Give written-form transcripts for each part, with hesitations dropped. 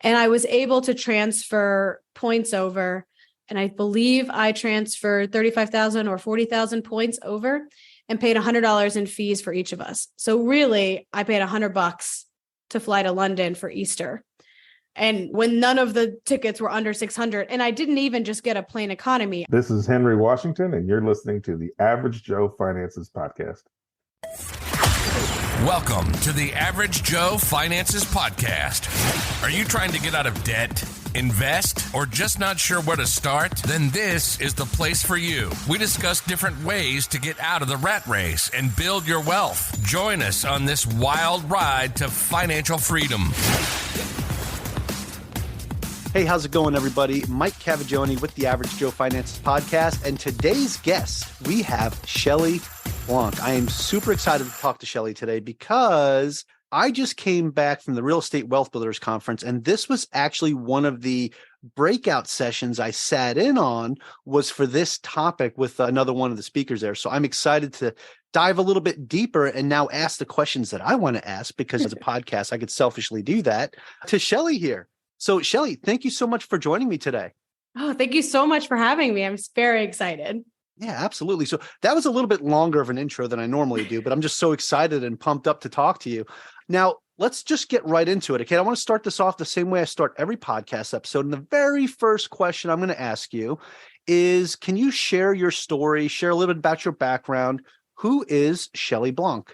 And I was able to transfer points over. And I believe I transferred 35,000 or 40,000 points over and paid $100 in fees for each of us. So really, I paid $100 to fly to London for Easter. And when none of the tickets were under 600, and I didn't even just get a plain economy. This is Henry Washington, and you're listening to the Average Joe Finances Podcast. Welcome to the Average Joe Finances Podcast. Are you trying to get out of debt, invest, or just not sure where to start? Then this is the place for you. We discuss different ways to get out of the rat race and build your wealth. Join us on this wild ride to financial freedom. Hey, how's it going, everybody? Mike Cavaggioni with the Average Joe Finances Podcast. And today's guest, we have Shelly Blancq. I am super excited to talk to Shelley today because I just came back from the Real Estate Wealth Builders Conference, and this was actually one of the breakout sessions I sat in on was for this topic with another one of the speakers there. So I'm excited to dive a little bit deeper and now ask the questions that I want to ask, because as a podcast, I could selfishly do that, to Shelley here. So Shelley, thank you so much for joining me today. Oh, thank you so much for having me. I'm very excited. Yeah, absolutely. So that was a little bit longer of an intro than I normally do, but I'm just so excited and pumped up to talk to you. Now, let's just get right into it. Okay, I want to start this off the same way I start every podcast episode. And the very first question I'm going to ask you is, can you share your story, share a little bit about your background? Who is Shelly Blancq?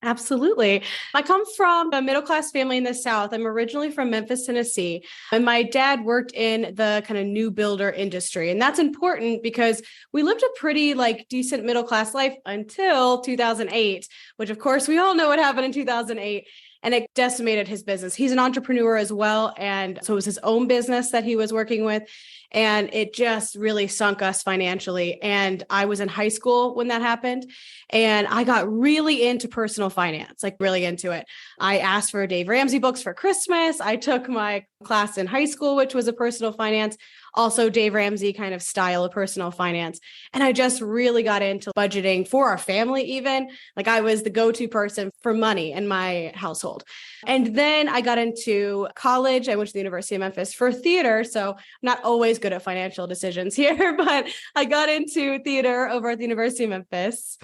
Absolutely. I come from a middle-class family in the South. I'm originally from Memphis, Tennessee, and my dad worked in the kind of new builder industry. And that's important because we lived a pretty decent middle-class life until 2008, which of course we all know what happened in 2008. And it decimated his business. He's an entrepreneur as well. And so it was his own business that he was working with. And it just really sunk us financially. And I was in high school when that happened. And I got really into personal finance, really into it. I asked for Dave Ramsey books for Christmas. I took my class in high school, which was a personal finance, also Dave Ramsey kind of style of personal finance. And I just really got into budgeting for our family even. I was the go-to person for money in my household. And then I got into college. I went to the University of Memphis for theater. So I'm not always good at financial decisions here, but I got into theater over at the University of Memphis.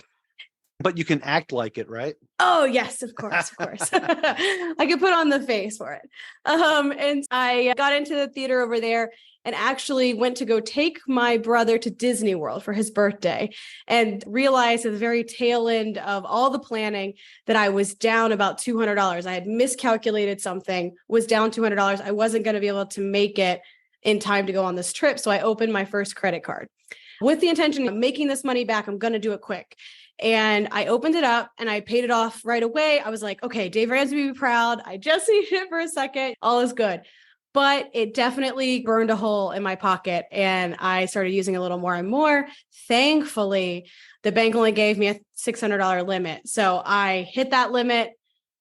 But you can act like it, right? Oh, yes, of course. I could put on the face for it. And I got into the theater over there and actually went to go take my brother to Disney World for his birthday and realized at the very tail end of all the planning that I was down about $200. I had miscalculated something, was down $200. I wasn't going to be able to make it in time to go on this trip. So I opened my first credit card with the intention of making this money back. I'm going to do it quick. And I opened it up and I paid it off right away. I was like, okay, Dave Ramsey would be proud. I just needed it for a second. All is good. But it definitely burned a hole in my pocket and I started using a little more and more. Thankfully, the bank only gave me a $600 limit. So I hit that limit,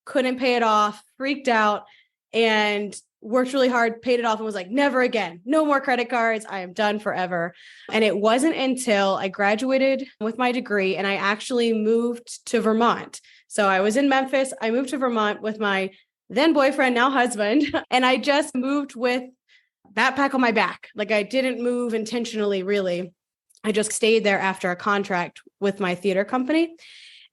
couldn't pay it off, freaked out, and worked really hard, paid it off, and was like, never again, no more credit cards. I am done forever. And it wasn't until I graduated with my degree and I actually moved to Vermont. So I was in Memphis. I moved to Vermont with my then boyfriend, now husband. And I just moved with backpack on my back. I didn't move intentionally, really. I just stayed there after a contract with my theater company.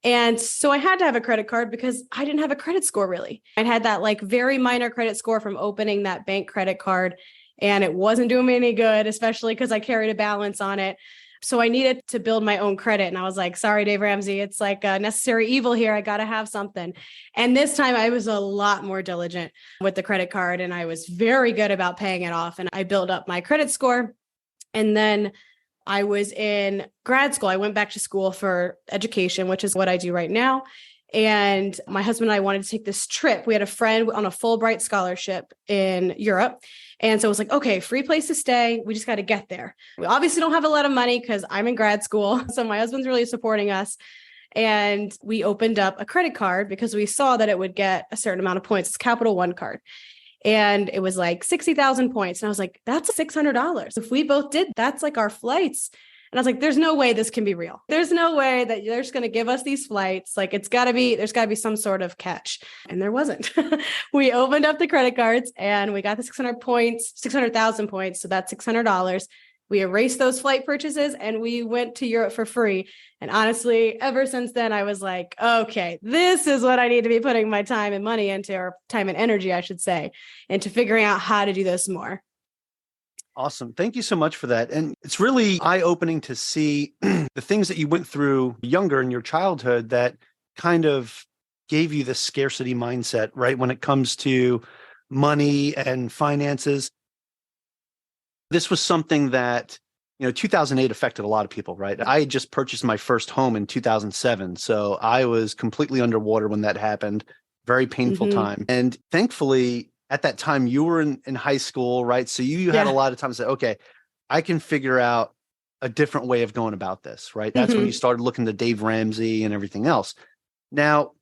And so I had to have a credit card because I didn't have a credit score, really. I had that very minor credit score from opening that bank credit card, and it wasn't doing me any good, especially because I carried a balance on it. So I needed to build my own credit. And I was like, sorry, Dave Ramsey, it's a necessary evil here. I got to have something. And this time I was a lot more diligent with the credit card and I was very good about paying it off. And I built up my credit score. And then I was in grad school. I went back to school for education, which is what I do right now. And my husband and I wanted to take this trip. We had a friend on a Fulbright scholarship in Europe. And so it was like, okay, free place to stay. We just got to get there. We obviously don't have a lot of money because I'm in grad school. So my husband's really supporting us. And we opened up a credit card because we saw that it would get a certain amount of points. It's Capital One card. And it was 60,000 points. And I was like, that's $600. If we both did, that's our flights. And I was like, there's no way this can be real. There's no way that they're just going to give us these flights. Like there's got to be some sort of catch. And there wasn't. We opened up the credit cards and we got the 600,000 points. So that's $600. We erased those flight purchases and we went to Europe for free. And honestly, ever since then, I was like, okay, this is what I need to be putting my time and money into, or time and energy, I should say, into figuring out how to do this more. Awesome. Thank you so much for that. And it's really eye-opening to see the things that you went through younger in your childhood that kind of gave you this scarcity mindset, right? When it comes to money and finances. This was something that, 2008 affected a lot of people, right? I had just purchased my first home in 2007. So I was completely underwater when that happened. Very painful time. And thankfully, at that time, you were in high school, right? So you had a lot of time to say, okay, I can figure out a different way of going about this, right? That's when you started looking to Dave Ramsey and everything else. Now,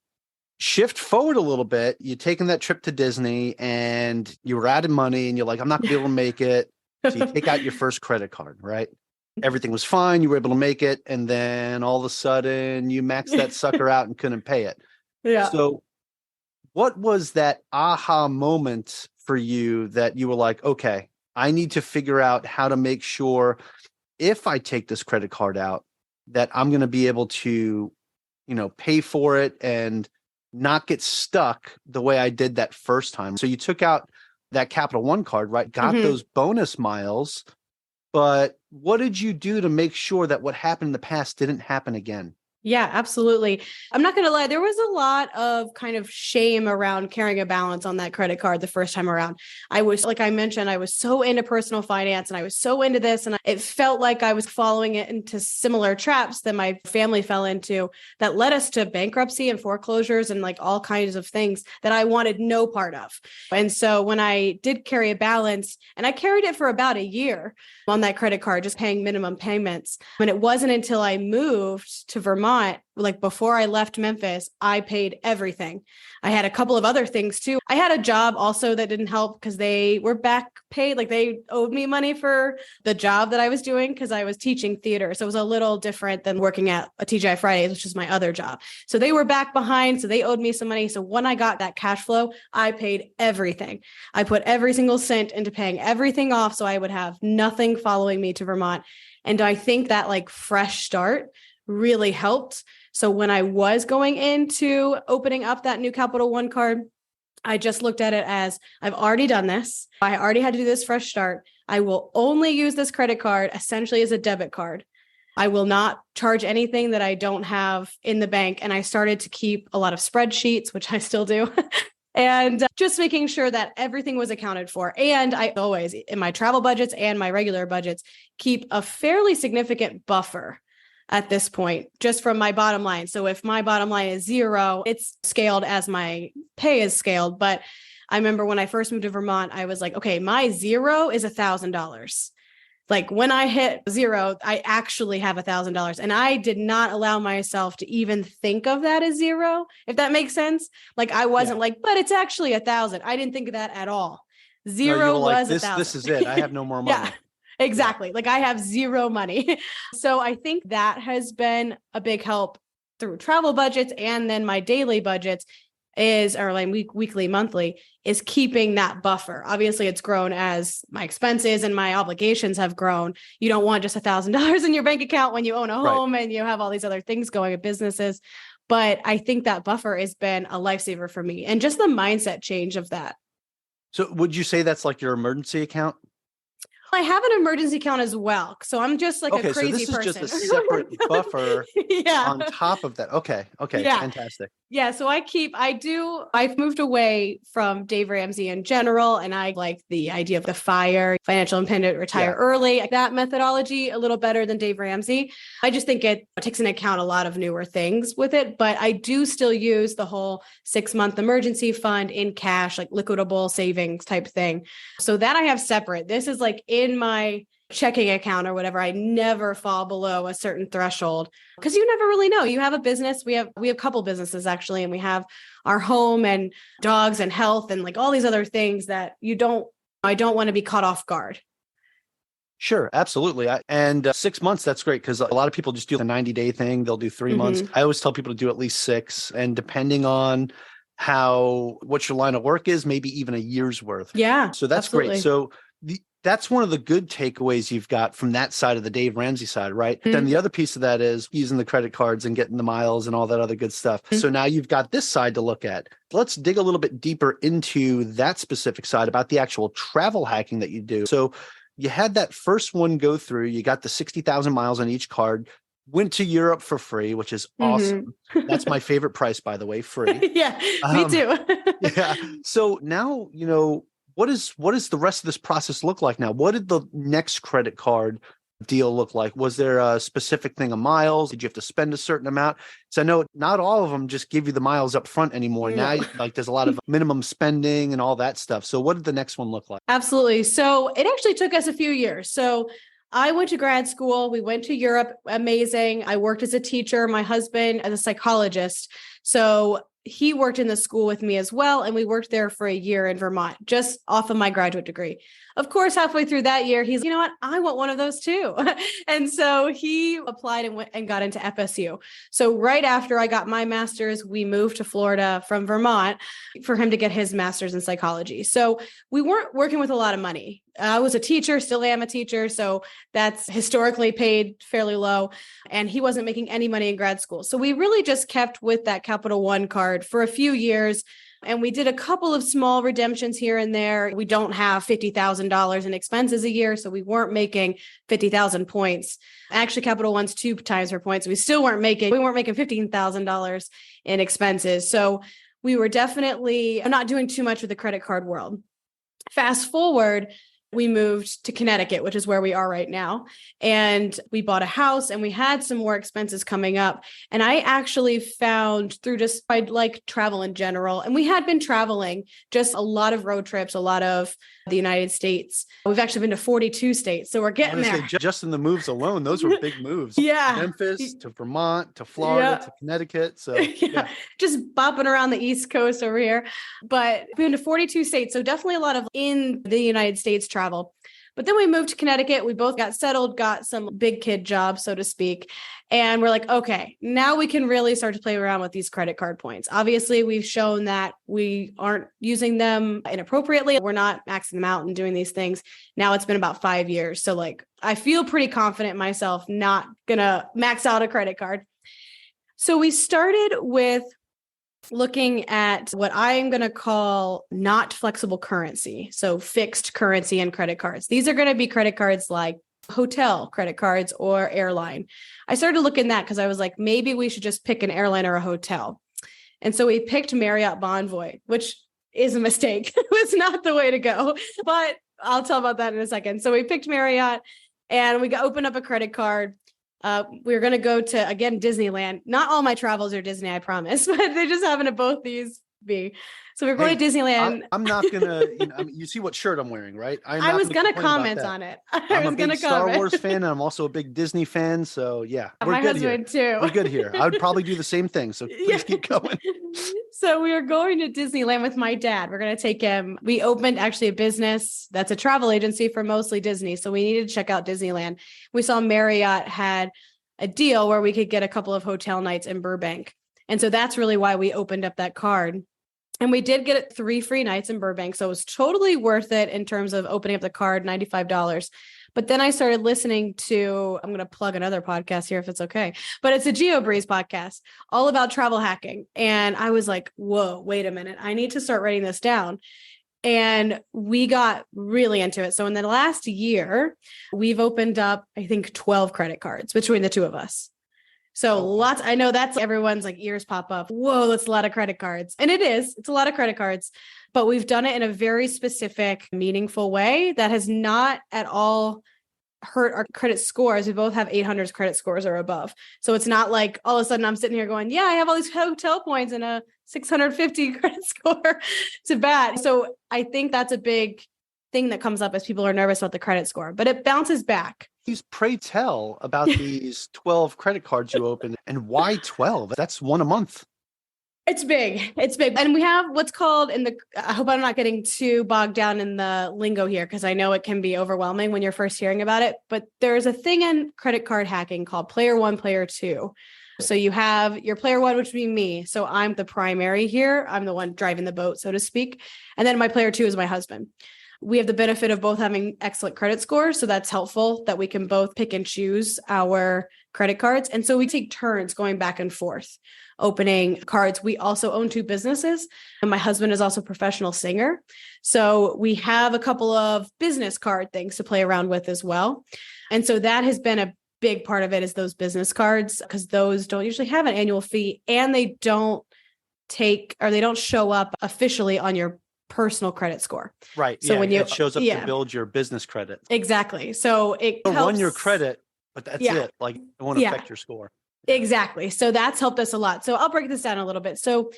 shift forward a little bit. You're taking that trip to Disney and you were out of money and you're like, I'm not going to be able to make it. So you take out your first credit card, right? Everything was fine. You were able to make it. And then all of a sudden you maxed that sucker out and couldn't pay it. Yeah. So what was that aha moment for you that you were like, okay, I need to figure out how to make sure if I take this credit card out that I'm going to be able to, pay for it and not get stuck the way I did that first time. So you took out that Capital One card, right? Got those bonus miles, but what did you do to make sure that what happened in the past didn't happen again? Yeah, absolutely. I'm not going to lie. There was a lot of kind of shame around carrying a balance on that credit card the first time around. I was, like I mentioned, I was so into personal finance and I was so into this. And it felt like I was following it into similar traps that my family fell into that led us to bankruptcy and foreclosures and like all kinds of things that I wanted no part of. And so when I did carry a balance, and I carried it for about a year on that credit card, just paying minimum payments. And it wasn't until I moved to Vermont, like before I left Memphis, I paid everything. I had a couple of other things too. I had a job also that didn't help because they were back paid. Like they owed me money for the job that I was doing because I was teaching theater. So it was a little different than working at a TGI Fridays, which is my other job. So they were back behind. So they owed me some money. So when I got that cash flow, I paid everything. I put every single cent into paying everything off so I would have nothing following me to Vermont. And I think that like fresh start really helped. So when I was going into opening up that new Capital One card, I just looked at it as I've already done this. I already had to do this fresh start. I will only use this credit card essentially as a debit card. I will not charge anything that I don't have in the bank. And I started to keep a lot of spreadsheets, which I still do. And just making sure that everything was accounted for. And I always, in my travel budgets and my regular budgets, keep a fairly significant buffer at this point, just from my bottom line. So if my bottom line is zero, it's scaled as my pay is scaled. But I remember when I first moved to Vermont, I was like, okay, my zero is $1,000. Like when I hit zero, I actually have $1,000. And I did not allow myself to even think of that as zero, if that makes sense. Like I wasn't like, but it's actually 1,000. I didn't think of that at all. Zero was 1,000. This is it. I have no more money. Yeah. Exactly. Like I have zero money. So I think that has been a big help through travel budgets. And then my daily budgets or like weekly, monthly is keeping that buffer. Obviously it's grown as my expenses and my obligations have grown. You don't want just $1,000 in your bank account when you own a home and you have all these other things going at businesses. But I think that buffer has been a lifesaver for me and just the mindset change of that. So would you say that's like your emergency account? I have an emergency account as well. So I'm just like a crazy person. So this is just a separate buffer on top of that. Okay. Yeah. Fantastic. Yeah. So I've moved away from Dave Ramsey in general. And I like the idea of the FIRE, financial independent, retire early, that methodology a little better than Dave Ramsey. I just think it takes into account a lot of newer things with it, but I do still use the whole 6-month emergency fund in cash, like liquidable savings type thing. So that I have separate. This is like in my checking account or whatever. I never fall below a certain threshold because you never really know. You have a business. We have a couple businesses actually, and we have our home and dogs and health and like all these other things that I don't want to be caught off guard. Sure, absolutely. And 6 months, that's great because a lot of people just do the 90-day thing. They'll do 3 months. I always tell people to do at least 6. And depending on what your line of work is, maybe even a year's worth. Yeah. So that's absolutely. great. So that's one of the good takeaways you've got from that side of the Dave Ramsey side, right? Then the other piece of that is using the credit cards and getting the miles and all that other good stuff. So now you've got this side to look at. Let's dig a little bit deeper into that specific side about the actual travel hacking that you do. So you had that first one go through, you got the 60,000 miles on each card, went to Europe for free, which is awesome. That's my favorite price, by the way, free. Yeah, me too. Yeah. So now, what is the rest of this process look like now? What did the next credit card deal look like? Was there a specific thing of miles? Did you have to spend a certain amount? So I know not all of them just give you the miles up front anymore. No. Now, like there's a lot of minimum spending and all that stuff. So what did the next one look like? Absolutely. So it actually took us a few years. So I went to grad school. We went to Europe. Amazing. I worked as a teacher, my husband as a psychologist. So he worked in the school with me as well. And we worked there for a year in Vermont, just off of my graduate degree. Of course, halfway through that year, he's, you know what, I want one of those too. And so he applied and went and got into FSU. So right after I got my master's, we moved to Florida from Vermont for him to get his master's in psychology. So we weren't working with a lot of money. I was a teacher, still am a teacher. So that's historically paid fairly low. And he wasn't making any money in grad school. So we really just kept with that Capital One card for a few years. And we did a couple of small redemptions here and there. We don't have $50,000 in expenses a year, so we weren't making 50,000 points. Actually, Capital One's 2 times per points. We weren't making $15,000 in expenses. So we were definitely not doing too much with the credit card world. Fast forward, we moved to Connecticut, which is where we are right now. And we bought a house and we had some more expenses coming up. And I actually found I like travel in general. And we had been traveling, just a lot of road trips, a lot of the United States. We've actually been to 42 states. So we're getting there. Just in the moves alone, those were big moves. Yeah. Memphis to Vermont to Florida to Connecticut. So yeah. Just bopping around the East Coast over here. But we've been to 42 states. So definitely a lot of in the United States travel. But then we moved to Connecticut. We both got settled, got some big kid jobs, so to speak. And we're like, okay, now we can really start to play around with these credit card points. Obviously, we've shown that we aren't using them inappropriately. We're not maxing them out and doing these things. Now it's been about 5 years. So I feel pretty confident myself, not going to max out a credit card. So we started with looking at what I'm going to call not flexible currency. So fixed currency and credit cards. These are going to be credit cards like hotel credit cards or airline. I started looking at that because I was like, maybe we should just pick an airline or a hotel. And so we picked Marriott Bonvoy, which is a mistake. It was not the way to go, but I'll tell about that in a second. So we picked Marriott and we opened up a credit card. We were going to go to, again, Disneyland. Not all my travels are Disney, I promise, but they just happen to both these be. So we're going to Disneyland. I'm not going to, you see what shirt I'm wearing, right? I was going to comment on it. I'm a big Star Wars fan and I'm also a big Disney fan. So yeah, my husband too. We're good here. I would probably do the same thing. So please keep going. So we are going to Disneyland with my dad. We're going to take him. We opened actually a business that's a travel agency for mostly Disney. So we needed to check out Disneyland. We saw Marriott had a deal where we could get a couple of hotel nights in Burbank. And so that's really why we opened up that card. And we did get 3 free nights in Burbank. So it was totally worth it in terms of opening up the card, $95. But then I started listening to, I'm going to plug another podcast here if it's okay, but it's a GeoBreeze podcast all about travel hacking. And I was like, whoa, wait a minute. I need to start writing this down. And we got really into it. So in the last year, we've opened up, I think, 12 credit cards between the two of us. So lots, I know that's everyone's like ears pop up. Whoa, that's a lot of credit cards. And it's a lot of credit cards, but we've done it in a very specific, meaningful way that has not at all hurt our credit scores. We both have 800 credit scores or above. So it's not like all of a sudden I'm sitting here going, yeah, I have all these hotel points and a 650 credit score to bat. So I think that's a big thing that comes up as people are nervous about the credit score, but it bounces back. Please pray tell about these 12 credit cards you opened and why 12? That's one a month. It's big. It's big. And we have what's called I hope I'm not getting too bogged down in the lingo here, because I know it can be overwhelming when you're first hearing about it, but there's a thing in credit card hacking called player one, player two. So you have your player one, which would be me. So I'm the primary here. I'm the one driving the boat, so to speak. And then my player two is my husband. We have the benefit of both having excellent credit scores. So that's helpful that we can both pick and choose our credit cards. And so we take turns going back and forth, opening cards. We also own two businesses, and my husband is also a professional singer. So we have a couple of business card things to play around with as well. And so that has been a big part of it, is those business cards, because those don't usually have an annual fee, and they don't show up officially on your personal credit score. Right. So when it shows up to build your business credit. Exactly. So it It'll helps run your credit, but that's it. Like, it won't affect your score. Exactly. So that's helped us a lot. So I'll break this down a little bit. So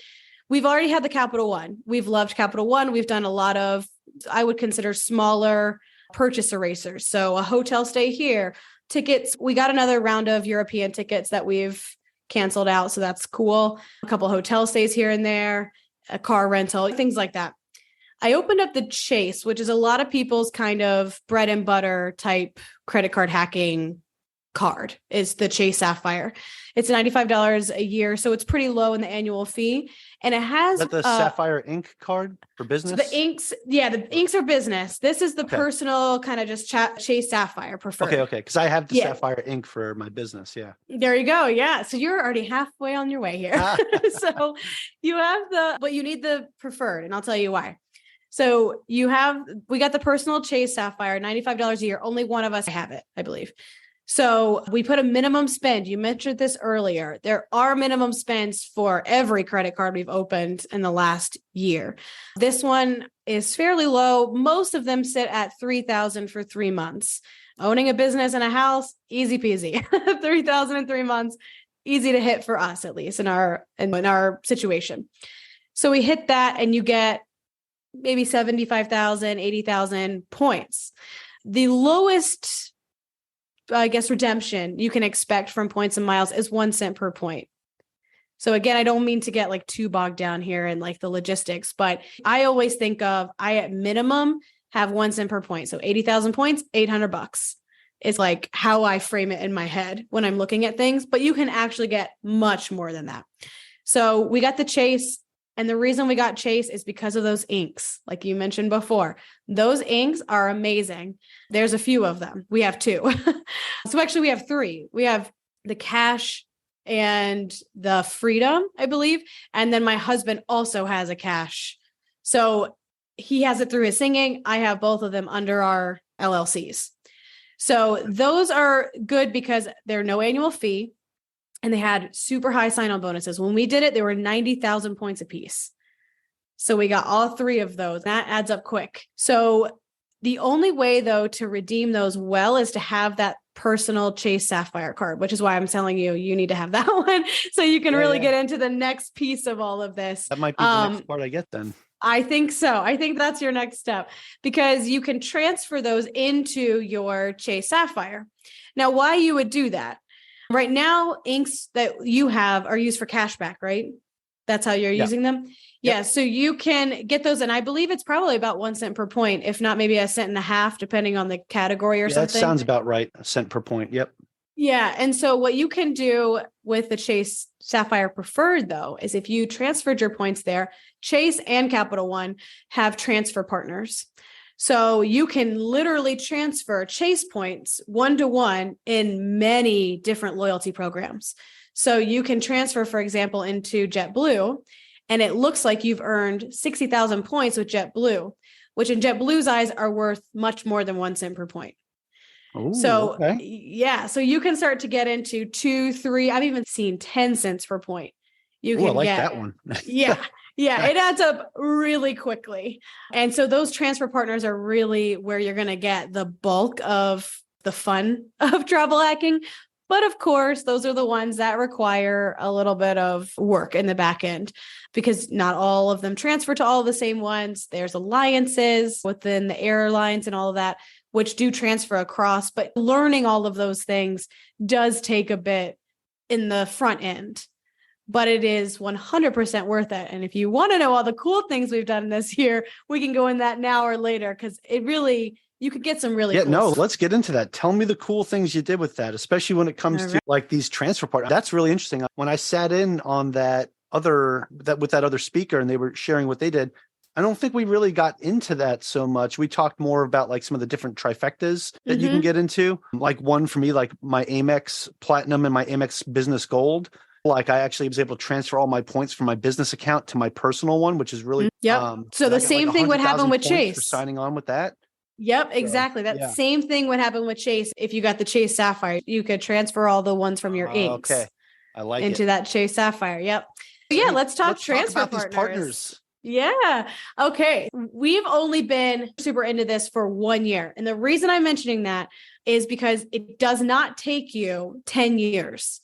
we've already had the Capital One. We've loved Capital One. We've done a lot of, I would consider, smaller purchase erasers. So a hotel stay here, tickets. We got another round of European tickets that we've canceled out. So that's cool. A couple hotel stays here and there, a car rental, things like that. I opened up the Chase, which is a lot of people's kind of bread and butter type credit card hacking card, is the Chase Sapphire. It's $95 a year. So it's pretty low in the annual fee. And it has the Sapphire Ink card for business. So the inks are business. This is the personal kind of just Chase Sapphire preferred. Okay. Because I have the Sapphire Ink for my business. Yeah. There you go. Yeah. So you're already halfway on your way here. So you have but you need the preferred, and I'll tell you why. So we got the personal Chase Sapphire, $95 a year. Only one of us have it, I believe. So we put a minimum spend. You mentioned this earlier. There are minimum spends for every credit card we've opened in the last year. This one is fairly low. Most of them sit at $3,000 for 3 months. Owning a business and a house, easy peasy. $3,000 in 3 months, easy to hit for us, at least in our situation. So we hit that, and you get maybe 75,000, 80,000 points. The lowest, I guess, redemption you can expect from points and miles is 1 cent per point. So again, I don't mean to get like too bogged down here in like the logistics, but I always think of, I at minimum have 1 cent per point. So 80,000 points, $800 is like how I frame it in my head when I'm looking at things, but you can actually get much more than that. So we got the Chase. And the reason we got Chase is because of those inks, like you mentioned before. Those inks are amazing. There's a few of them. We have two. So actually we have three. We have the Cash and the Freedom, I believe. And then my husband also has a Cash. So he has it through his singing. I have both of them under our LLCs. So those are good because they're no annual fee. And they had super high sign-on bonuses. When we did it, they were 90,000 points apiece. So we got all three of those. That adds up quick. So the only way, though, to redeem those well is to have that personal Chase Sapphire card, which is why I'm telling you, you need to have that one so you can really get into the next piece of all of this. That might be the next part I get then. I think so. I think that's your next step, because you can transfer those into your Chase Sapphire. Now, why you would do that? Right now, inks that you have are used for cashback, right? That's how you're using them? Yeah. So you can get those. And I believe it's probably about 1 cent per point, if not maybe 1.5 cents, depending on the category or something. That sounds about right. 1 cent per point. Yep. Yeah. And so what you can do with the Chase Sapphire Preferred, though, is if you transferred your points there, Chase and Capital One have transfer partners. So you can literally transfer Chase points 1-to-1 in many different loyalty programs. So you can transfer, for example, into JetBlue, and it looks like you've earned 60,000 points with JetBlue, which in JetBlue's eyes are worth much more than 1 cent per point. Ooh, so you can start to get into 2, 3, I've even seen 10 cents per point. You can I like get that one. Yeah, it adds up really quickly. And so those transfer partners are really where you're going to get the bulk of the fun of travel hacking. But of course, those are the ones that require a little bit of work in the back end, because not all of them transfer to all the same ones. There's alliances within the airlines and all of that, which do transfer across. But learning all of those things does take a bit in the front end. but it is 100% worth it. And if you want to know all the cool things we've done this year, we can go in that now or later, because it really, you could get some really cool stuff. Let's get into that. Tell me the cool things you did with that, especially when it comes to like these transfer partners. That's really interesting. When I sat in on with that other speaker and they were sharing what they did, I don't think we really got into that so much. We talked more about like some of the different trifectas that you can get into. Like one for me, like my Amex Platinum and my Amex Business Gold. Like I actually was able to transfer all my points from my business account to my personal one, which is really so the same thing would happen with Chase for signing on with that. Yep, exactly. That same thing would happen with Chase. If you got the Chase Sapphire, you could transfer all the ones from your inks. Okay, I like into that Chase Sapphire. Yep. So let's talk transfer partners. Yeah. Okay. We've only been super into this for 1 year. And the reason I'm mentioning that is because it does not take you 10 years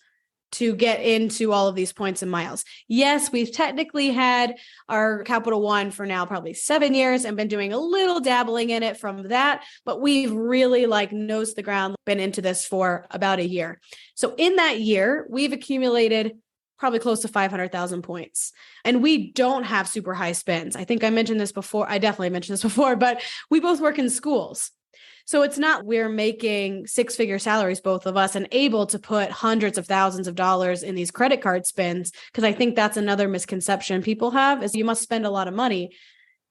to get into all of these points and miles. Yes, we've technically had our Capital One for now probably 7 years and been doing a little dabbling in it from that, but we've really like nosed the ground, been into this for about a year. So in that year, we've accumulated probably close to 500,000 points. And we don't have super high spends. I think I mentioned this before. I definitely mentioned this before, but we both work in schools. So it's not we're making six-figure salaries, both of us, and able to put hundreds of thousands of dollars in these credit card spends. Because I think that's another misconception people have is you must spend a lot of money.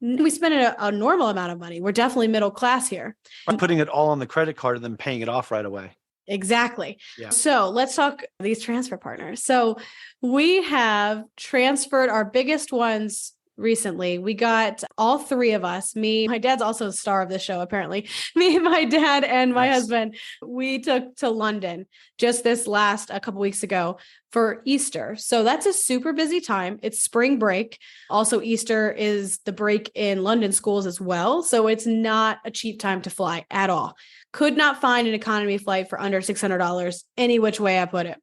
We spend a normal amount of money. We're definitely middle class here. I'm putting it all on the credit card and then paying it off right away. Exactly. Yeah. So let's talk these transfer partners. So we have transferred our biggest ones recently. We got all three of us, me, my dad's also a star of this show, apparently. Me, my dad, and my husband, we took to London just a couple weeks ago for Easter. So that's a super busy time. It's spring break. Also, Easter is the break in London schools as well. So it's not a cheap time to fly at all. Could not find an economy flight for under $600 any which way I put it.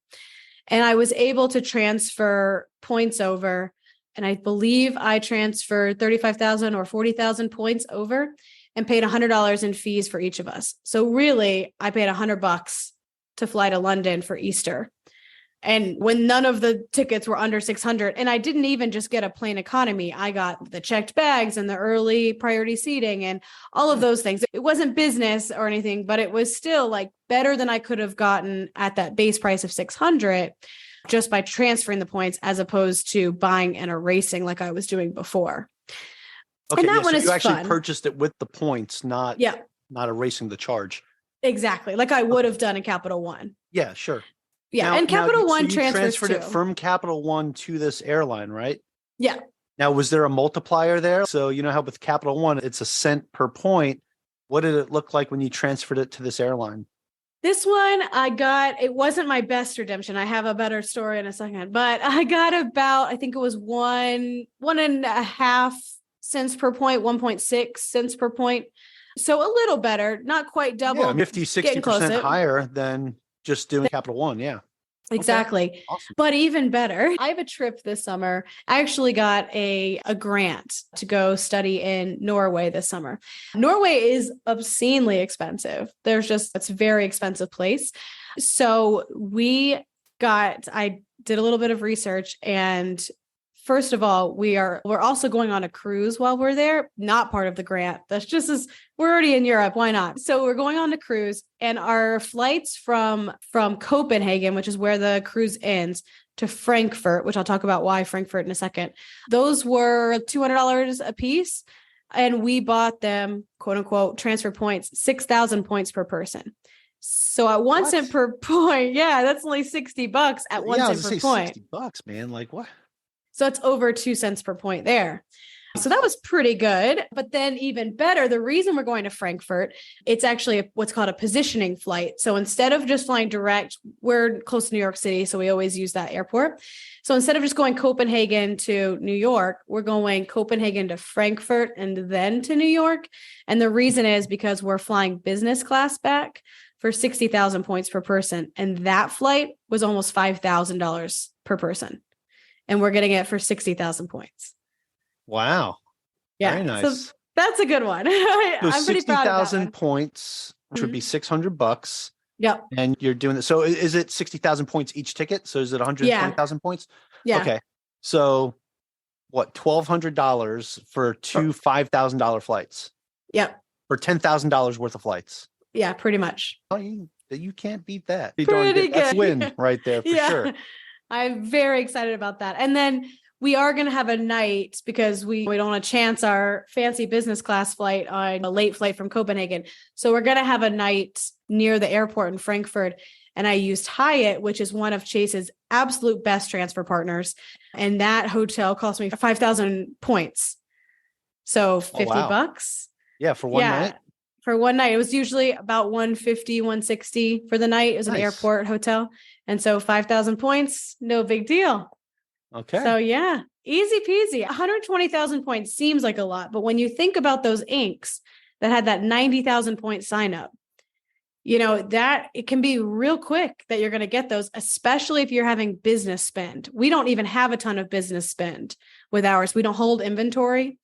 And I was able to transfer points over. And I believe I transferred 35,000 or 40,000 points over and paid $100 in fees for each of us. So really, I paid $100 to fly to London for Easter. And when none of the tickets were under 600, and I didn't even just get a plain economy, I got the checked bags and the early priority seating and all of those things. It wasn't business or anything, but it was still like better than I could have gotten at that base price of 600 just by transferring the points as opposed to buying and erasing like I was doing before. Okay, and that one is you actually fun. Purchased it with the points, not erasing the charge. Exactly, like I would have done in Capital One. Yeah, sure. Yeah, and Capital One transferred it from Capital One to this airline, right? Yeah. Now, was there a multiplier there? So you know how with Capital One, it's a cent per point. What did it look like when you transferred it to this airline? This one it wasn't my best redemption. I have a better story in a second, but I got about, I think it was 1.5 cents per point, 1.6 cents per point. So a little better, not quite double. Yeah, 50-60% higher than just doing Capital One. Yeah. Exactly. Okay. Awesome. But even better, I have a trip this summer. I actually got a grant to go study in Norway this summer. Norway is obscenely expensive. It's a very expensive place. So I did a little bit of research, and first of all, we're also going on a cruise while we're there, not part of the grant. That's just we're already in Europe. Why not? So we're going on the cruise, and our flights from Copenhagen, which is where the cruise ends, to Frankfurt, which I'll talk about why Frankfurt in a second. Those were $200 a piece. And we bought them, quote unquote, transfer points, 6,000 points per person. So at 1 cent per point, that's only $60 at 1 cent per point. $60, man. Like what? So it's over 2 cents per point there. So that was pretty good. But then even better, the reason we're going to Frankfurt, it's actually what's called a positioning flight. So instead of just flying direct, we're close to New York City, so we always use that airport. So instead of just going Copenhagen to New York, we're going Copenhagen to Frankfurt and then to New York. And the reason is because we're flying business class back for 60,000 points per person. And that flight was almost $5,000 per person. And we're getting it for 60,000 points. Wow. Yeah. Very nice. So that's a good one. So I'm pretty proud of that 60,000 points, which would be $600. Yep. And you're doing it. So is it 60,000 points each ticket? So is it 120,000 points? Yeah. Okay. So what, $1,200 for two $5,000 flights Yep. for $10,000 worth of flights? Yeah, pretty much. Oh, you can't beat that. Pretty darn Pretty good. That's a good. win right there for Yeah. sure. I'm very excited about that. And then we are going to have a night because we don't want to chance our fancy business class flight on a late flight from Copenhagen. So we're going to have a night near the airport in Frankfurt. And I used Hyatt, which is one of Chase's absolute best transfer partners. And that hotel cost me 5,000 points. So 50 bucks. Yeah. For one night. For one night. It was usually about 150, 160 for the night. It was an airport hotel. And so 5,000 points, no big deal. Okay. So yeah, easy peasy. 120,000 points seems like a lot, but when you think about those inks that had that 90,000 point sign up, that it can be real quick that you're going to get those, especially if you're having business spend. We don't even have a ton of business spend with ours. We don't hold inventory.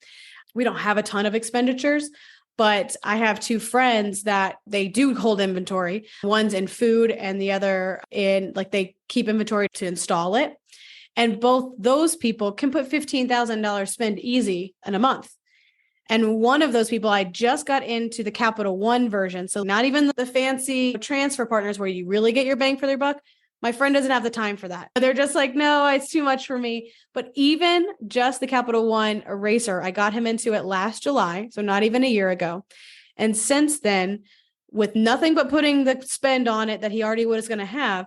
We don't have a ton of expenditures, but I have two friends that they do hold inventory. One's in food and the other in they keep inventory to install it. And both those people can put $15,000 spend easy in a month. And one of those people, I just got into the Capital One version. So not even the fancy transfer partners where you really get your bang for their buck. My friend doesn't have the time for that. They're just like, no, it's too much for me. But even just the Capital One eraser, I got him into it last July. So not even a year ago. And since then, with nothing but putting the spend on it that he already was going to have,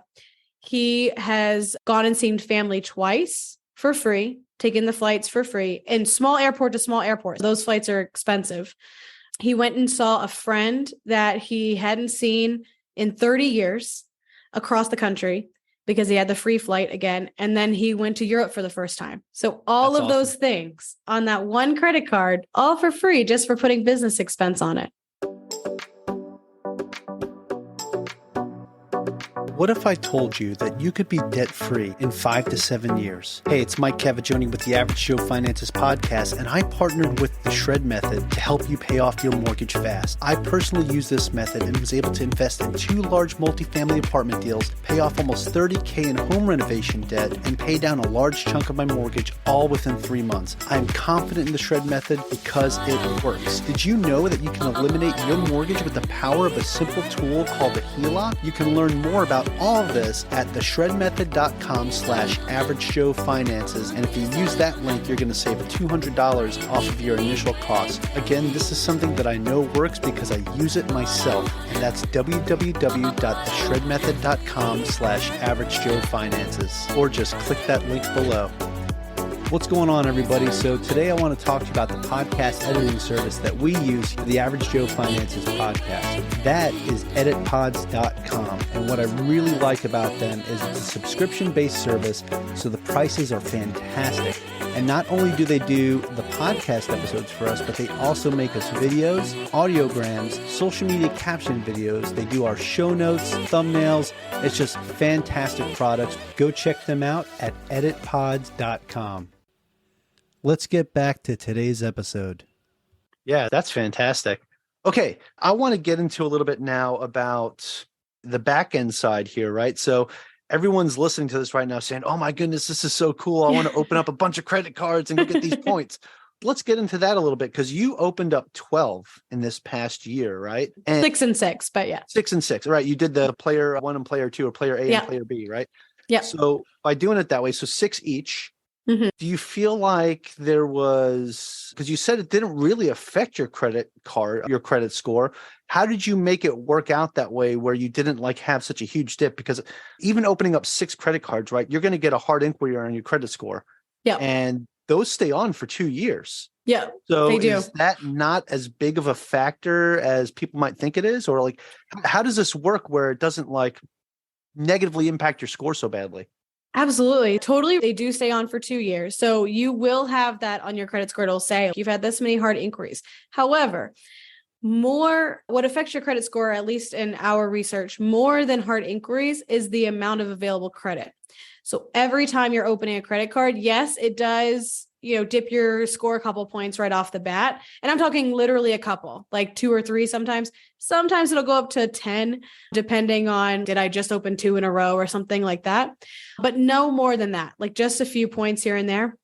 he has gone and seen family twice for free, taken the flights for free in small airport to small airport. Those flights are expensive. He went and saw a friend that he hadn't seen in 30 years across the country because he had the free flight again. And then he went to Europe for the first time. So all of those things on that one credit card, all for free, just for putting business expense on it. What if I told you that you could be debt-free in 5 to 7 years? Hey, it's Mike Cavaggioni with the Average Joe Finances podcast, and I partnered with the Shred Method to help you pay off your mortgage fast. I personally used this method and was able to invest in 2 large multifamily apartment deals, pay off almost $30,000 in home renovation debt, and pay down a large chunk of my mortgage all within 3 months. I am confident in the Shred Method because it works. Did you know that you can eliminate your mortgage with the power of a simple tool called the HELOC? You can learn more about all of this at theshredmethod.com/averagejoefinances. And if you use that link, you're going to save $200 off of your initial cost. Again, this is something that I know works because I use it myself. And that's www.theshredmethod.com/averagejoefinances. Or just click that link below. What's going on, everybody? So today I want to talk to you about the podcast editing service that we use for the Average Joe Finances podcast. That is editpods.com. And what I really like about them is it's a subscription-based service, so the prices are fantastic. And not only do they do the podcast episodes for us, but they also make us videos, audiograms, social media caption videos. They do our show notes, thumbnails. It's just fantastic products. Go check them out at editpods.com. Let's get back to today's episode. Yeah, that's fantastic. Okay, I want to get into a little bit now about the back end side here, right? So everyone's listening to this right now saying, oh my goodness, this is so cool. I want to open up a bunch of credit cards and go get these points. Let's get into that a little bit because you opened up 12 in this past year, right? And 6 and 6, but yeah. 6 and 6, right? You did the player 1 and player 2 or player A and player B, right? Yeah. So by doing it that way, so 6 each, mm-hmm. Do you feel like there was, because you said it didn't really affect your credit card, your credit score. How did you make it work out that way where you didn't have such a huge dip? Because even opening up 6 credit cards, right, you're going to get a hard inquiry on your credit score. Yeah. And those stay on for 2 years. Yeah. So they do. Is that not as big of a factor as people might think it is? Or how does this work where it doesn't negatively impact your score so badly? Absolutely. Totally. They do stay on for 2 years. So you will have that on your credit score. It'll say you've had this many hard inquiries. However, what affects your credit score, at least in our research, more than hard inquiries is the amount of available credit. So every time you're opening a credit card, yes, it does dip your score a couple points right off the bat. And I'm talking literally a couple, like 2 or 3 sometimes. Sometimes it'll go up to 10, depending on did I just open 2 in a row or something like that. But no more than that, like just a few points here and there.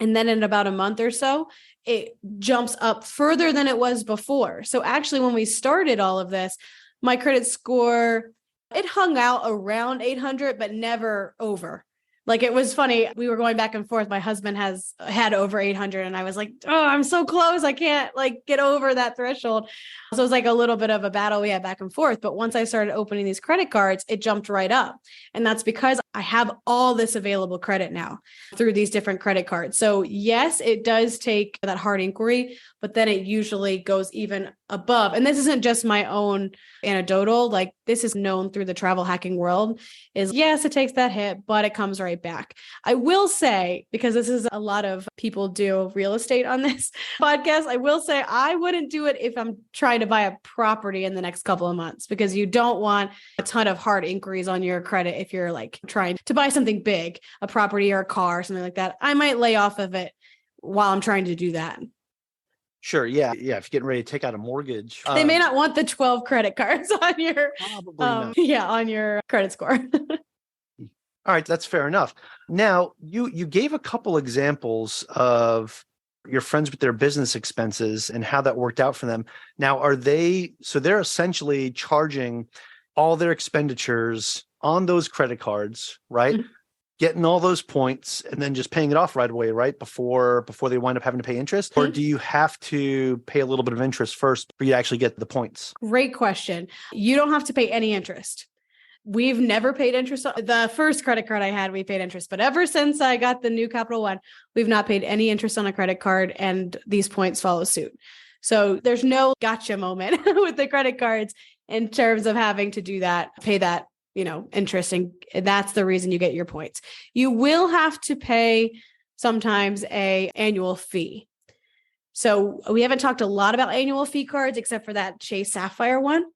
And then in about a month or so, it jumps up further than it was before. So actually, when we started all of this, my credit score, it hung out around 800, but never over. Like, it was funny. We were going back and forth. My husband has had over 800 and I was like, oh, I'm so close. I can't get over that threshold. So it was like a little bit of a battle we had back and forth. But once I started opening these credit cards, it jumped right up. And that's because I have all this available credit now through these different credit cards. So yes, it does take that hard inquiry, but then it usually goes even above. And this isn't just my own anecdotal, this is known through the travel hacking world, is yes, it takes that hit, but it comes right back. I will say, because this is a lot of people do real estate on this podcast, I will say I wouldn't do it if I'm trying to buy a property in the next couple of months, because you don't want a ton of hard inquiries on your credit if you're trying to buy something big, a property or a car or something like that. I might lay off of it while I'm trying to do that. Sure. Yeah. If you're getting ready to take out a mortgage, they may not want the 12 credit cards on your, probably not. on your credit score. All right. That's fair enough. Now, you gave a couple examples of your friends with their business expenses and how that worked out for them. Now, they're essentially charging all their expenditures on those credit cards, right? Mm-hmm. Getting all those points and then just paying it off right away, right? Before they wind up having to pay interest? Mm-hmm. Or do you have to pay a little bit of interest first for you to actually get the points? Great question. You don't have to pay any interest. We've never paid interest. The first credit card I had, we paid interest. But ever since I got the new Capital One, we've not paid any interest on a credit card, and these points follow suit. So there's no gotcha moment with the credit cards in terms of having to do that, pay that interest, and that's the reason you get your points. You will have to pay sometimes a annual fee. So we haven't talked a lot about annual fee cards except for that Chase Sapphire one,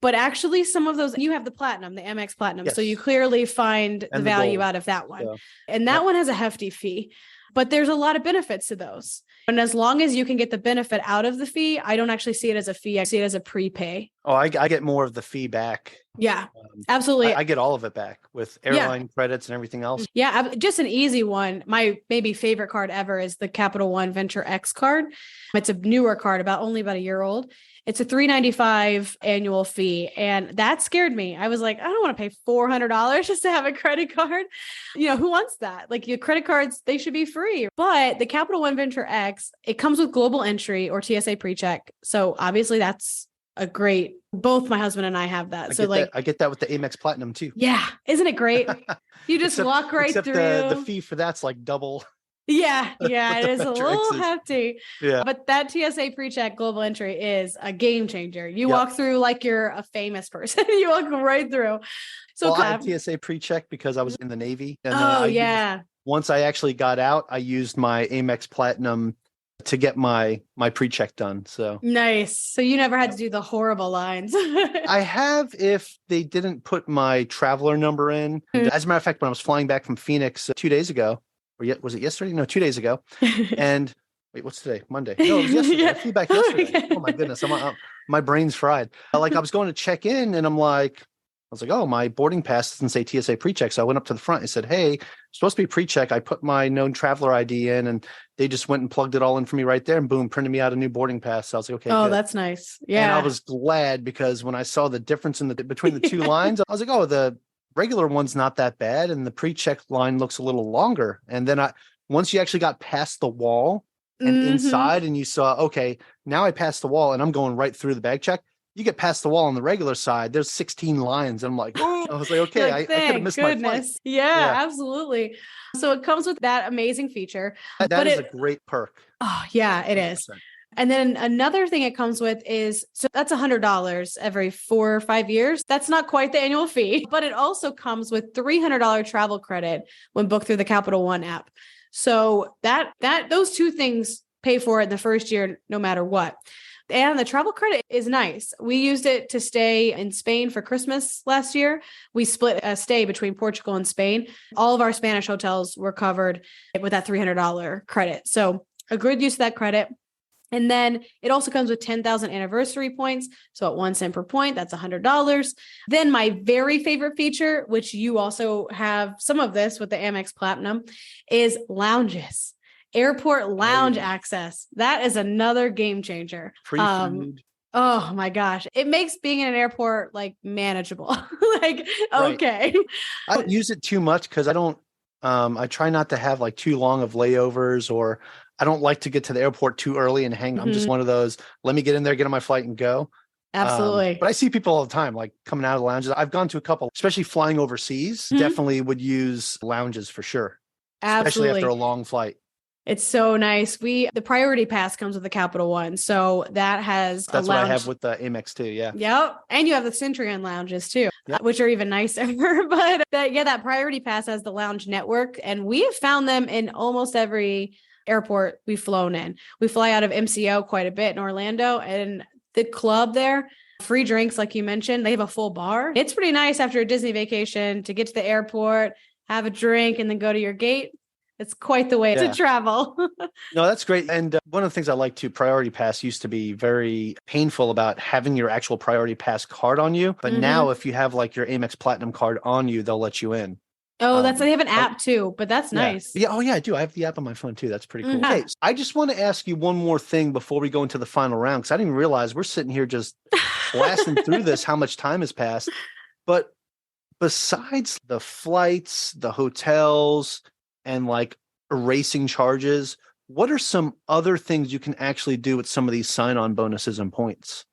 but actually some of those, you have the Platinum, the Amex Platinum. Yes. So you clearly find the value out of that one. Yeah. And that one has a hefty fee, but there's a lot of benefits to those. And as long as you can get the benefit out of the fee, I don't actually see it as a fee. I see it as a prepay. Oh, I get more of the fee back. Yeah, absolutely. I get all of it back with airline credits and everything else. Yeah, just an easy one. My maybe favorite card ever is the Capital One Venture X card. It's a newer card, only about a year old. It's a $395 annual fee. And that scared me. I was like, I don't want to pay $400 just to have a credit card. Who wants that? Your credit cards, they should be free. But the Capital One Venture X, it comes with global entry or TSA PreCheck. So obviously that's both my husband and I have that. I get that with the Amex Platinum too. Yeah. Isn't it great? You just walk right through. The fee for that's double. Yeah. Yeah. It is a little hefty. Yeah. But that TSA PreCheck global entry is a game changer. You walk through like you're a famous person. You walk right through. So I had TSA PreCheck because I was in the Navy. And once I actually got out, I used my Amex Platinum to get my pre-check done. So nice. So you never had to do the horrible lines. I have, if they didn't put my traveler number in. Mm-hmm. As a matter of fact, when I was flying back from Phoenix 2 days ago, or was it yesterday? No, 2 days ago. And wait, what's today? Monday. No, it was yesterday. I flew back yesterday. Oh my goodness. My brain's fried. I was going to check in and I was like, oh, my boarding pass doesn't say TSA PreCheck. So I went up to the front and said, hey, it's supposed to be PreCheck. I put my known traveler ID in and they just went and plugged it all in for me right there and boom, printed me out a new boarding pass. So I was like, okay. Oh, good. That's nice. Yeah. And I was glad because when I saw the difference between the two lines, I was like, oh, the regular one's not that bad. And the PreCheck line looks a little longer. And then once you actually got past the wall and inside and you saw, okay, now I passed the wall and I'm going right through the bag check. You get past the wall on the regular side, there's 16 lines. And I'm like, oh, I was like, okay, I could have missed my flight. Yeah, absolutely. So it comes with that amazing feature. That is a great perk. Oh, yeah, it 100%. Is. And then another thing it comes with is, so that's $100 every 4 or 5 years. That's not quite the annual fee, but it also comes with $300 travel credit when booked through the Capital One app. So those two things pay for it in the first year, no matter what. And the travel credit is nice. We used it to stay in Spain for Christmas last year. We split a stay between Portugal and Spain. All of our Spanish hotels were covered with that $300 credit. So a good use of that credit. And then it also comes with 10,000 anniversary points. So at 1 cent per point, that's $100. Then my very favorite feature, which you also have some of this with the Amex Platinum, is lounges. Airport lounge access. That is another game changer. Free food. Oh my gosh. It makes being in an airport like manageable. Like, okay. I don't use it too much because I try not to have like too long of layovers, or I don't like to get to the airport too early and hang. I'm just one of those, let me get in there, get on my flight and go. Absolutely. But I see people all the time, like coming out of the lounges. I've gone to a couple, especially flying overseas, definitely would use lounges for sure. Absolutely. Especially after a long flight. It's so nice. The Priority Pass comes with the Capital One. So that has That's what I have with the Amex too. Yeah. Yep. And you have the Centurion lounges too, which are even nicer. But that Priority Pass has the lounge network. And we have found them in almost every airport we've flown in. We fly out of MCO quite a bit in Orlando, and the club there, free drinks, like you mentioned, they have a full bar. It's pretty nice after a Disney vacation to get to the airport, have a drink, and then go to your gate. It's quite the way to travel. No, that's great. And one of the things I like too, Priority Pass used to be very painful about having your actual Priority Pass card on you. But now if you have like your Amex Platinum card on you, they'll let you in. Oh, they have an app too, but that's nice. Yeah. Oh yeah, I do. I have the app on my phone too. That's pretty cool. Hey, I just want to ask you one more thing before we go into the final round, because I didn't realize we're sitting here just blasting through this, how much time has passed. But besides the flights, the hotels, and like erasing charges, what are some other things you can actually do with some of these sign-on bonuses and points?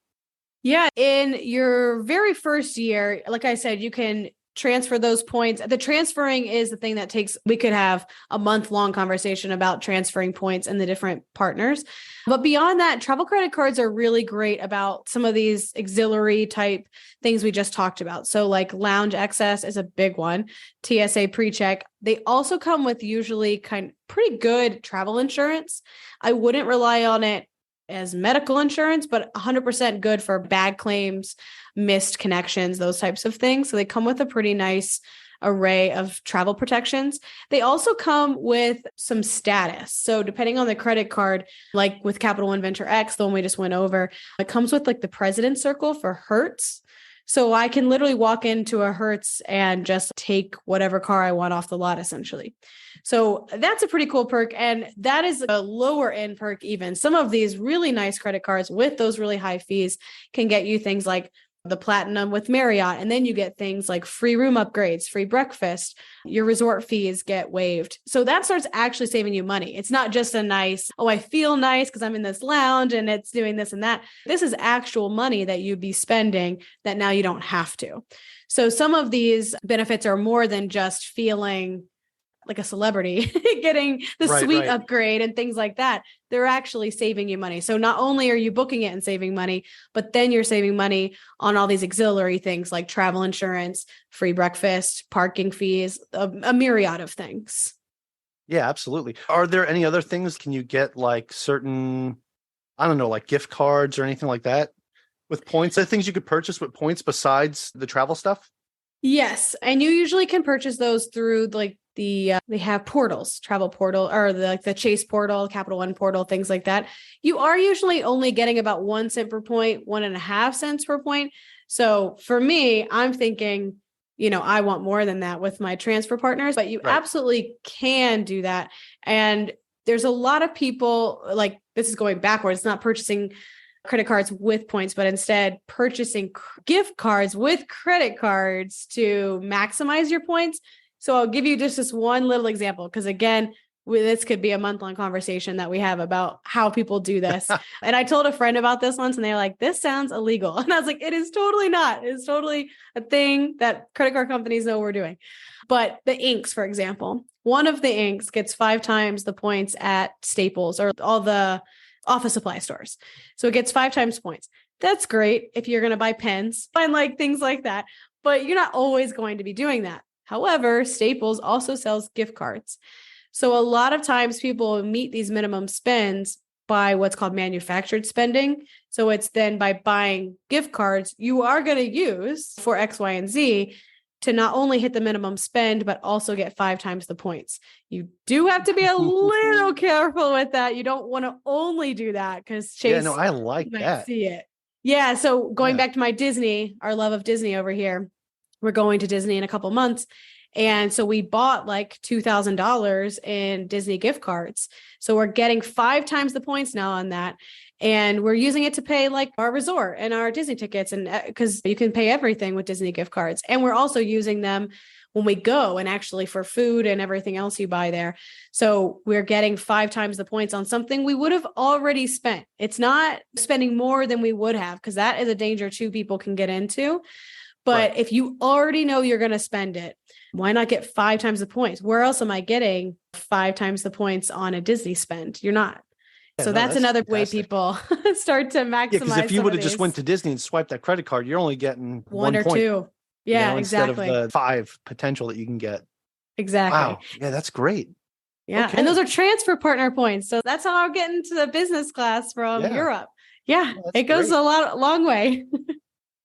Yeah. In your very first year, like I said, you can transfer those points. The transferring is the thing that we could have a month-long conversation about transferring points and the different partners. But beyond that, travel credit cards are really great about some of these auxiliary type things we just talked about. So like lounge access is a big one, TSA pre-check. They also come with usually pretty good travel insurance. I wouldn't rely on it as medical insurance, but 100% good for bag claims, missed connections, those types of things. So they come with a pretty nice array of travel protections. They also come with some status. So depending on the credit card, like with Capital One Venture X, the one we just went over, it comes with like the President's Circle for Hertz. So I can literally walk into a Hertz and just take whatever car I want off the lot, essentially. So that's a pretty cool perk. And that is a lower end perk even. Some of these really nice credit cards with those really high fees can get you things like the Platinum with Marriott. And then you get things like free room upgrades, free breakfast, your resort fees get waived. So that starts actually saving you money. It's not just a nice, I feel nice because I'm in this lounge and it's doing this and that. This is actual money that you'd be spending that now you don't have to. So some of these benefits are more than just feeling like a celebrity getting the suite upgrade and things like that. They're actually saving you money. So not only are you booking it and saving money, but then you're saving money on all these auxiliary things like travel insurance, free breakfast, parking fees, a myriad of things. Yeah, absolutely. Are there any other things? Can you get like certain, I don't know, like gift cards or anything like that with points? Are there things you could purchase with points besides the travel stuff? Yes. And you usually can purchase those through like they have portals, travel portal, or the Chase portal, Capital One portal, things like that. You are usually only getting about 1 cent per point, 1.5 cents per point. So for me, I'm thinking, I want more than that with my transfer partners, but you absolutely can do that. And there's a lot of people like this is going backwards. It's not purchasing credit cards with points, but instead purchasing gift cards with credit cards to maximize your points. So I'll give you just this one little example, because again, this could be a month-long conversation that we have about how people do this. And I told a friend about this once and they're like, this sounds illegal. And I was like, it is totally not. It's totally a thing that credit card companies know we're doing. But the inks, for example, one of the inks gets 5 times the points at Staples or all the office supply stores. So it gets 5 times points. That's great if you're going to buy pens and like things like that, but you're not always going to be doing that. However, Staples also sells gift cards. So a lot of times people meet these minimum spends by what's called manufactured spending. So it's then by buying gift cards you are going to use for X, Y, and Z to not only hit the minimum spend, but also get 5 times the points. You do have to be a little careful with that. You don't want to only do that because Chase I like might that. see it. Yeah. So going back to my Disney, our love of Disney over here, we're going to Disney in a couple months. And so we bought like $2,000 in Disney gift cards. So we're getting 5 times the points now on that. And we're using it to pay like our resort and our Disney tickets. And because you can pay everything with Disney gift cards. And we're also using them when we go and actually for food and everything else you buy there. So we're getting 5 times the points on something we would have already spent. It's not spending more than we would have, because that is a danger too people can get into. But if you already know you're going to spend it, why not get 5 times the points? Where else am I getting 5 times the points on a Disney spend? You're not. So that's another way people start to maximize. Yeah, because if you would have just went to Disney and swiped that credit card, you're only getting 1 or point, 2. Yeah, exactly. Instead of the 5 potential that you can get. Exactly. Wow. Yeah, that's great. Yeah. Okay. And those are transfer partner points. So that's how I'm getting to the business class from Europe. Yeah. It goes a long way.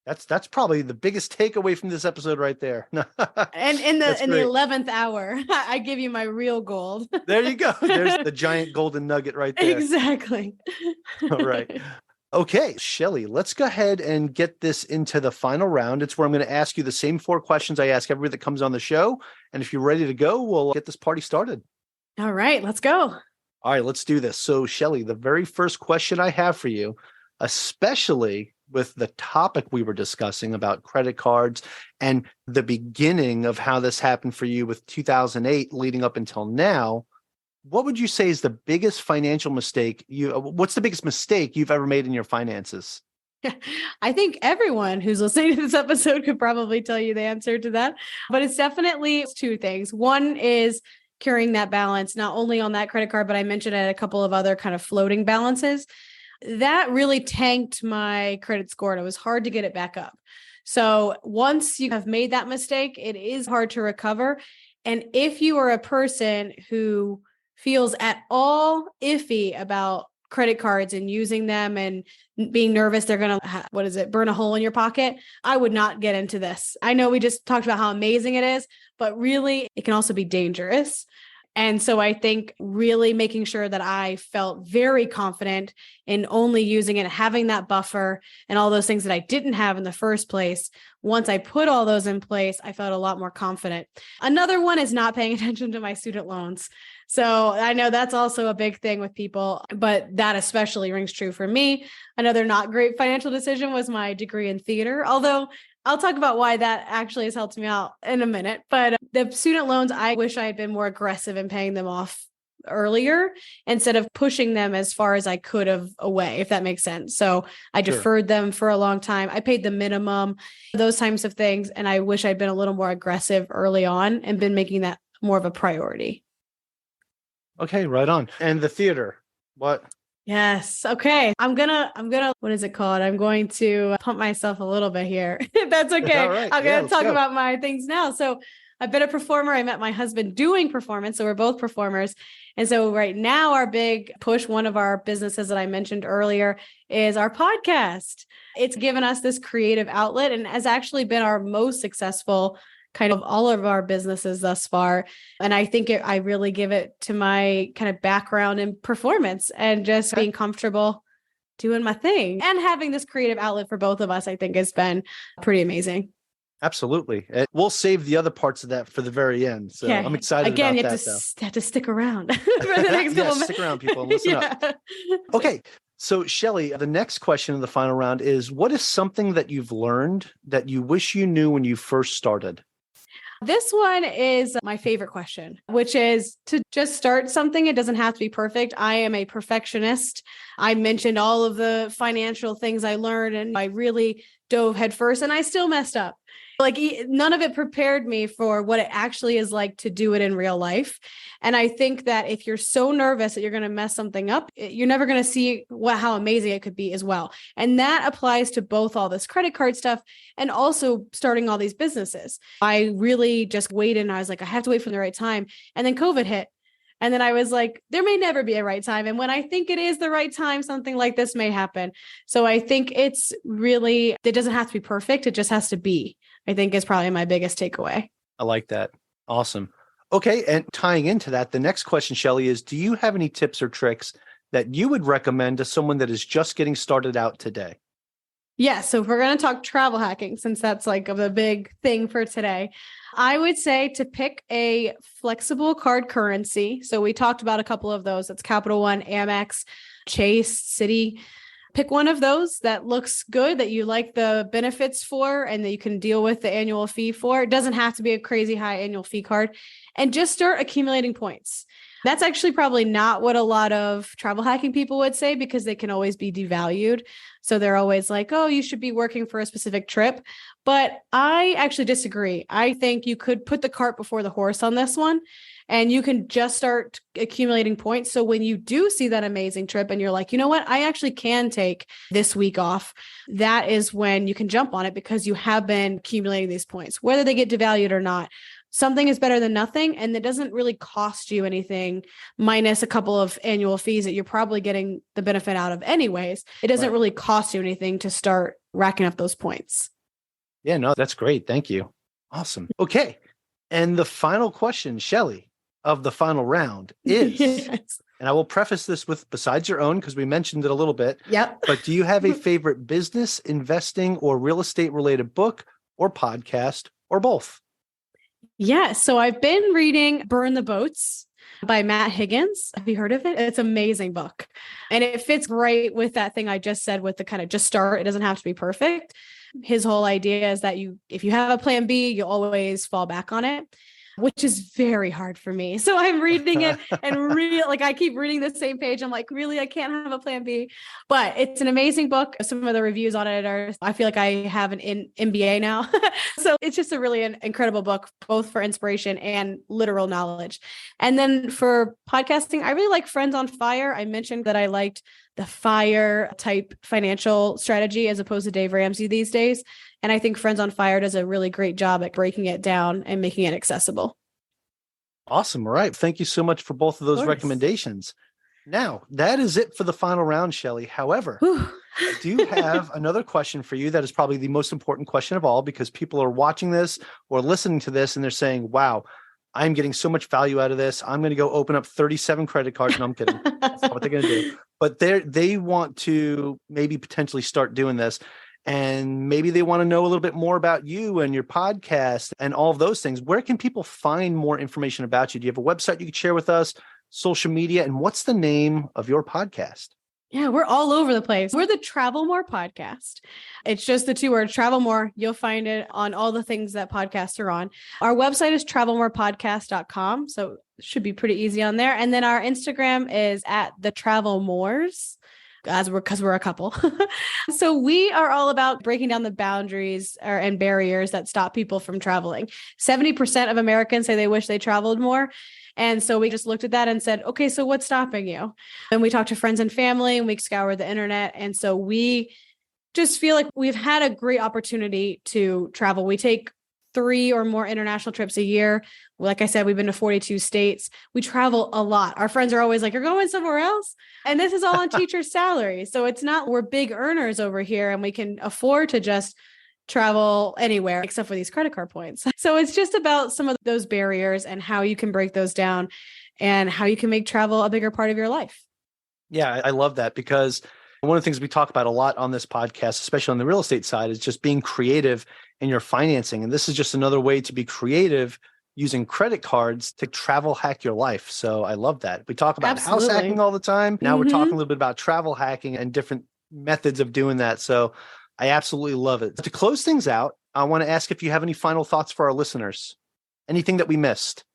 That's probably the biggest takeaway from this episode right there. And in the 11th hour, I give you my real gold. There you go. There's the giant golden nugget right there. Exactly. All right. Okay, Shelley, let's go ahead and get this into the final round. It's where I'm going to ask you the same 4 questions I ask everybody that comes on the show. And if you're ready to go, we'll get this party started. All right, let's go. All right, let's do this. So, Shelley, the very first question I have for you, especially with the topic we were discussing about credit cards and the beginning of how this happened for you with 2008 leading up until now, what would you say is the biggest financial mistake what's the biggest mistake you've ever made in your finances? I think everyone who's listening to this episode could probably tell you the answer to that, but it's definitely 2 things. One is carrying that balance, not only on that credit card, but I mentioned a couple of other kind of floating balances. That really tanked my credit score and it was hard to get it back up. So once you have made that mistake, it is hard to recover. And if you are a person who feels at all iffy about credit cards and using them and being nervous they're going to, burn a hole in your pocket, I would not get into this. I know we just talked about how amazing it is, but really it can also be dangerous. And so I think really making sure that I felt very confident in only using it, having that buffer and all those things that I didn't have in the first place. Once I put all those in place, I felt a lot more confident. Another one is not paying attention to my student loans. So I know that's also a big thing with people, but that especially rings true for me. Another not great financial decision was my degree in theater, although I'll talk about why that actually has helped me out in a minute. But the student loans, I wish I had been more aggressive in paying them off earlier instead of pushing them as far as I could have away, if that makes sense. So I deferred them for a long time. I paid the minimum, those types of things. And I wish I'd been a little more aggressive early on and been making that more of a priority. Okay, right on. And the theater, what? Yes. Okay. I'm gonna, what is it called? I'm going to pump myself a little bit here. That's okay. Right. I'm going to talk about my things now. So I've been a performer. I met my husband doing performance. So we're both performers. And so right now our big push, one of our businesses that I mentioned earlier is our podcast. It's given us this creative outlet and has actually been our most successful kind of all of our businesses thus far. And I think I really give it to my kind of background in performance and just being comfortable doing my thing and having this creative outlet for both of us, I think has been pretty amazing. Absolutely. We'll save the other parts of that for the very end. So I'm excited about that. Again, you have to stick around for the next couple minutes. Stick around, people, and listen up. Okay. So, Shelley, the next question in the final round is, what is something that you've learned that you wish you knew when you first started? This one is my favorite question, which is to just start something. It doesn't have to be perfect. I am a perfectionist. I mentioned all of the financial things I learned and I really dove headfirst and I still messed up. Like none of it prepared me for what it actually is like to do it in real life. And I think that if you're so nervous that you're going to mess something up, you're never going to see how amazing it could be as well. And that applies to both all this credit card stuff and also starting all these businesses. I really just waited and I was like, I have to wait for the right time. And then COVID hit. And then I was like, there may never be a right time. And when I think it is the right time, something like this may happen. So I think it doesn't have to be perfect. It just has to be, I think is probably my biggest takeaway. I like that. Awesome. Okay. And tying into that, the next question, Shelley, is do you have any tips or tricks that you would recommend to someone that is just getting started out today? Yeah. So if we're going to talk travel hacking, since that's like the big thing for today, I would say to pick a flexible card currency. So we talked about a couple of those. That's Capital One, Amex, Chase, Citi. Pick one of those that looks good, that you like the benefits for, and that you can deal with the annual fee for. It doesn't have to be a crazy high annual fee card, and just start accumulating points. That's actually probably not what a lot of travel hacking people would say, because they can always be devalued. So they're always like, oh, you should be working for a specific trip. But I actually disagree. I think you could put the cart before the horse on this one, and you can just start accumulating points. So when you do see that amazing trip and you're like, you know what, I actually can take this week off, that is when you can jump on it, because you have been accumulating these points, whether they get devalued or not. Something is better than nothing, and it doesn't really cost you anything, minus a couple of annual fees that you're probably getting the benefit out of anyways. It doesn't really cost you anything to start racking up those points. Yeah, no, that's great. Thank you. Awesome. Okay. And the final question, Shelley, of the final round is, Yes. and I will preface this with besides your own, because we mentioned it a little bit. Yep. But do you have a favorite business, investing, or real estate related book or podcast, or both? Yeah. So I've been reading Burn the Boats by Matt Higgins. Have you heard of it? It's an amazing book. And it fits great with that thing I just said, with the kind of just start. It doesn't have to be perfect. His whole idea is that if you have a plan B, you always fall back on it, which is very hard for me. So I'm reading it and I keep reading the same page. I'm like, really, I can't have a plan B, but it's an amazing book. Some of the reviews on it I feel like I have an MBA now. So it's just a really incredible book, both for inspiration and literal knowledge. And then for podcasting, I really like Friends on Fire. I mentioned that I liked the FIRE type financial strategy as opposed to Dave Ramsey these days. And I think Friends on Fire does a really great job at breaking it down and making it accessible. Awesome. All right. Thank you so much for both of those recommendations. Now, that is it for the final round, Shelley. However, I do have another question for you that is probably the most important question of all, because people are watching this or listening to this and they're saying, wow, I'm getting so much value out of this. I'm going to go open up 37 credit cards. No, I'm kidding. That's not what they're going to do. But they want to maybe potentially start doing this. And maybe they want to know a little bit more about you and your podcast and all of those things. Where can people find more information about you? Do you have a website you could share with us, social media, and what's the name of your podcast? Yeah, we're all over the place. We're the Travel More podcast. It's just the two words, Travel More. You'll find it on all the things that podcasts are on. Our website is travelmorepodcast.com. So it should be pretty easy on there. And then our Instagram is at the Travel Mores, because we're a couple. So we are all about breaking down the boundaries and barriers that stop people from traveling. 70% of Americans say they wish they traveled more. And so we just looked at that and said, okay, so what's stopping you? And we talked to friends and family, and we scoured the internet. And so we just feel like we've had a great opportunity to travel. We take 3 or more international trips a year. Like I said, we've been to 42 states. We travel a lot. Our friends are always like, you're going somewhere else? And this is all on teacher's salary. So it's not, we're big earners over here, and we can afford to just travel anywhere except for these credit card points. So it's just about some of those barriers and how you can break those down and how you can make travel a bigger part of your life. Yeah, I love that, because one of the things we talk about a lot on this podcast, especially on the real estate side, is just being creative in your financing. And this is just another way to be creative using credit cards to travel hack your life. So I love that. We talk about house hacking all the time. Now we're talking a little bit about travel hacking and different methods of doing that. So I absolutely love it. To close things out, I want to ask if you have any final thoughts for our listeners. Anything that we missed?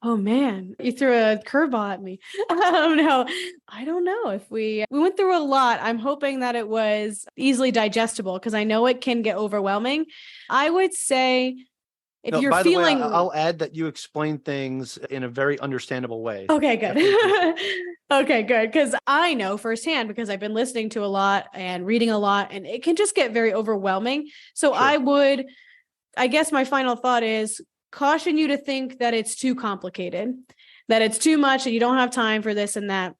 Oh man, you threw a curveball at me. No, I don't know if we went through a lot. I'm hoping that it was easily digestible, because I know it can get overwhelming. I would say if you're feeling, the way, I'll add that you explain things in a very understandable way. Okay, good. Okay, good. Because I know firsthand, because I've been listening to a lot and reading a lot, and it can just get very overwhelming. So sure. I guess my final thought is caution you to think that it's too complicated. that it's too much and you don't have time for this and that.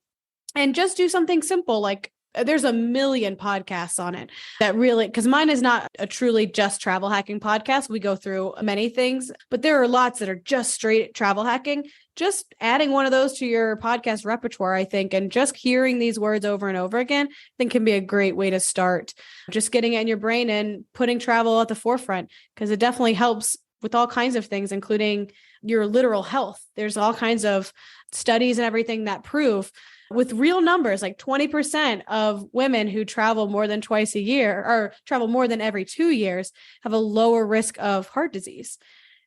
And just do something simple. Like there's a million podcasts on it that really, because mine is not a truly just travel hacking podcast. We go through many things, but there are lots that are just straight travel hacking. Just adding one of those to your podcast repertoire, I think, and just hearing these words over and over again, I think can be a great way to start just getting it in your brain and putting travel at the forefront, because it definitely helps with all kinds of things, including your literal health. There's all kinds of studies and everything that prove with real numbers, like 20% of women who travel more than twice a year or travel more than every 2 years have a lower risk of heart disease.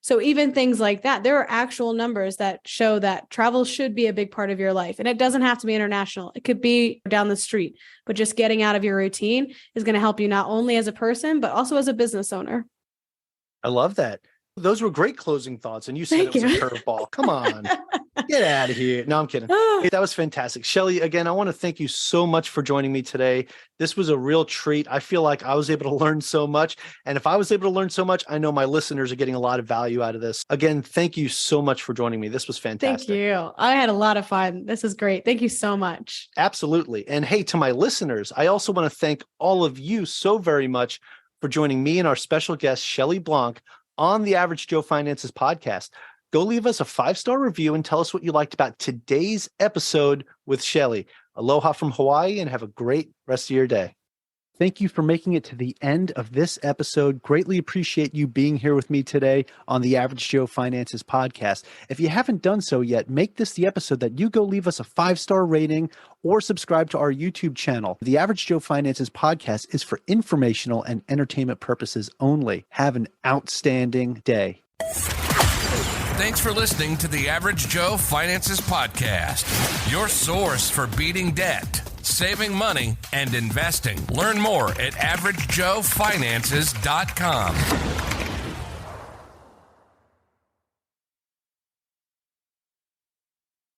So even things like that, there are actual numbers that show that travel should be a big part of your life. And it doesn't have to be international. It could be down the street, but just getting out of your routine is going to help you not only as a person, but also as a business owner. I love that. Those were great closing thoughts. And you said Thank it was you. a curveball. Come on. Get out of here. No, I'm kidding. Hey, that was fantastic. Shelley, again, I want to thank you so much for joining me today. This was a real treat. I feel like I was able to learn so much. And if I was able to learn so much, I know my listeners are getting a lot of value out of this. Again, thank you so much for joining me. This was fantastic. Thank you. I had a lot of fun. This is great. Thank you so much. Absolutely. And hey, to my listeners, I also want to thank all of you so very much for joining me and our special guest, Shelly Blancq, on the Average Joe Finances podcast. Go leave us a 5-star review and tell us what you liked about today's episode with Shelley. Aloha from Hawaii and have a great rest of your day. Thank you for making it to the end of this episode. Greatly appreciate you being here with me today on the Average Joe Finances podcast. If you haven't done so yet, make this the episode that you go leave us a 5-star rating or subscribe to our YouTube channel. The Average Joe Finances podcast is for informational and entertainment purposes only. Have an outstanding day. Thanks for listening to the Average Joe Finances Podcast, your source for beating debt, saving money, and investing. Learn more at averagejoefinances.com.